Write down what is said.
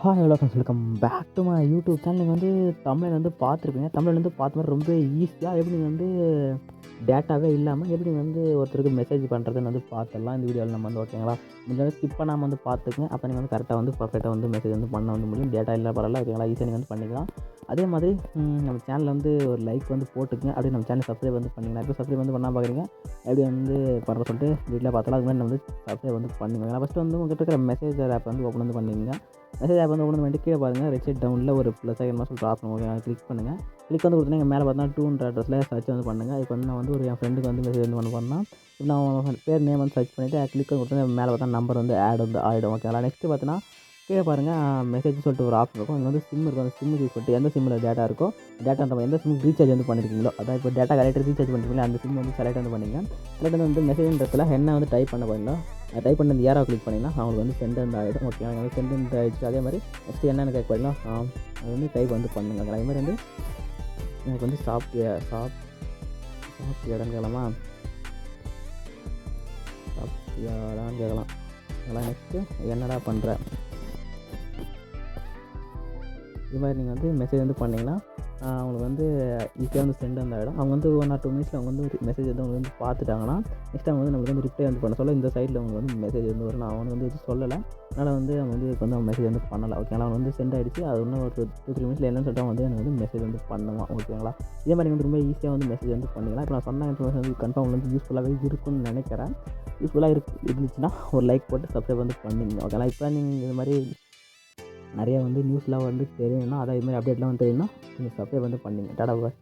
Hi hello friends, welcome back to my YouTube channel. நீங்கள் வந்து தமிழில் வந்து பார்த்துருப்பீங்க. தமிழில் வந்து பார்த்த மாதிரி ரொம்ப ஈஸியாக எப்படி நீங்கள் வந்து டேட்டாவே இல்லாமல் எப்படி வந்து ஒருத்தருக்கு மெசேஜ் பண்ணுறதுன்னு வந்து பார்த்துடலாம் இந்த வீடியோவில் நம்ம வந்து. ஓகேங்களா? நீங்கள் ஸ்கிப் பண்ணாமல் வந்து பார்த்துக்குங்க. அப்போ நீங்கள் வந்து கரெக்டாக வந்து பர்ஃபெக்டாக வந்து மெசேஜ் வந்து பண்ண வந்து முடியும். டேட்டா இல்லை பரவாயில்ல. ஓகேங்களா? ஈஸியாக நீங்கள் வந்து பண்ணிக்கலாம். அதே மாதிரி நம்ம சேனலில் வந்து ஒரு லைக் வந்து போட்டுக்குங்க. அப்படியே நம்ம சேனல் சப்ஸ்கிரைப் வந்து பண்ணிங்கன்னா இப்போ சப்ஸ்கிரைப் வந்து பண்ணால் பார்க்குறீங்க எப்படி வந்து பண்ணுற சொல்லிட்டு வீட்டில் பார்த்தாலும் அது மாதிரி நம்ம வந்து சப்ஸ்கிரைப் வந்து பண்ணிக்கோங்க. ஃபஸ்ட்டு வந்து உங்கள்கிட்ட இருக்கிற மெசேஜர் ஆப் வந்து ஓப்பன் வந்து பண்ணிக்கோங்க. மெசேஜ் ஆப் வந்து ஓப்பன் பண்ணிட்டு கீழே பாருங்கள் ரெசிட் டவுனில் ஒரு ப்ளஸ் ஐக்கன் மாதிரி சொல்லிட்டு ஆப்ஷன். ஓகே, கிளிக் பண்ணுங்கள். கிளிக் வந்து கொடுத்தீங்க மேலே பார்த்தா டூன்ற அட்ரஸில் சர்ச் வந்து பண்ணுங்கள். இப்போ வந்து நான் வந்து ஒரு என் ஃப்ரெண்டுக்கு வந்து மெசேஜ் வந்து பண்ணால் இப்போ நான் பேர் நேம் வந்து சர்ச் பண்ணிவிட்டு கிளிக் வந்து கொடுத்தா மேலே பார்த்தா நம்பர் வந்து ஆட் வந்து ஆகிடும். ஓகேங்களா? நெக்ஸ்ட்டு பார்த்தீங்கன்னா கீழே பாருங்கள் மெசேஜ் சொல்லிட்டு ஒரு ஆப்ஷன் இருக்கும். இங்கே வந்து சிம் இருக்கும். அந்த சிம் யூஸ் பண்ணிட்டு எந்த சிம்மில் டேட்டா இருக்கோ டேட்டா நம்ம எந்த சிம் ரீசார்ஜ் வந்து பண்ணியிருக்கீங்களோ அதான் இப்போ டேட்டா கரெக்டாக ரீசார்ஜ் பண்ணிருக்கீங்களா அந்த சிம் வந்து செலக்ட் வந்து பண்ணிங்க. செலக்ட் வந்து மெசேஜ்ன்றதுல என்ன வந்து டைப் பண்ண போறீங்களோ டைப் பண்ணி அந்த ஏரோ கிளிக் பண்ணிங்கன்னா அவங்களுக்கு வந்து சென்ட் வந்து ஆகிடும். ஓகே, அவங்க வந்து சென்ட் வந்து ஆகிடுச்சு. அதே மாதிரி நெக்ஸ்ட்டு என்னென்னு கேட்க போறீங்களோ அது வந்து டைப் வந்து பண்ணுங்க. அதே மாதிரி வந்து எனக்கு வந்து சாப்பிட்டியாடான்னு கேட்கலாமா? சாப்பிட்டியாடான்னு கேட்கலாம். அதெல்லாம் நெக்ஸ்ட்டு என்னடா பண்ணுற இது மாதிரி நீங்கள் வந்து மெசேஜ் வந்து பண்ணிங்கன்னா அவங்களுக்கு வந்து ஈஸியாக வந்து சென்ட் வந்து ஆகிடும். அவங்க வந்து 1 or 2 மினிட்ஸில் அவங்க வந்து மெசேஜ் வந்து அவங்க வந்து பார்த்துட்டாங்கன்னா நெக்ஸ்ட் அவங்க வந்து நம்மளுக்கு வந்து ரிப்ளை வந்து பண்ண சொல்ல இந்த சைடில் அவங்க வந்து மெசேஜ் வந்து வரும். நான் அவனுக்கு வந்து எதுவும் சொல்லலை, அதனால் வந்து அவங்க வந்து இப்போ வந்து அவங்க மெசேஜ் வந்து பண்ணலை. ஓகேங்களா? அவங்க வந்து சென்ட் ஆகிடுச்சு. அது இன்னும் ஒரு 2-3 மினிட்ஸில் என்னன்னு சொல்லிட்டு அவன் வந்து எனக்கு வந்து மெசேஜ் வந்து பண்ணுவான். ஓகேங்களா? இதே மாதிரி வந்து ரொம்ப ஈஸியாக வந்து மெசேஜ் வந்து பண்ணிக்கலாம். இப்போ நான் சொன்ன இன்ஃபர்மேஷன் வந்து கன்ஃபார்ம் வந்து யூஸ்ஃபுல்லாகவே இருக்கும்னு நினைக்கிறேன். யூஸ்ஃபுல்லாக இருந்துச்சுன்னா ஒரு லைக் போட்டு சப்ஸ்கிரைப் வந்து பண்ணிங்க. ஓகேங்களா? இப்போ நீங்கள் இது மாதிரி நிறைய வந்து நியூஸ்லாம் வந்து தெரியணும்னா அதான் இது மாதிரி அப்டேட்லாம் வந்து தெரியணும்னா நீங்கள் சப்ஸ்கிரைப் வந்து பண்ணிங்க. டாடா பாய்.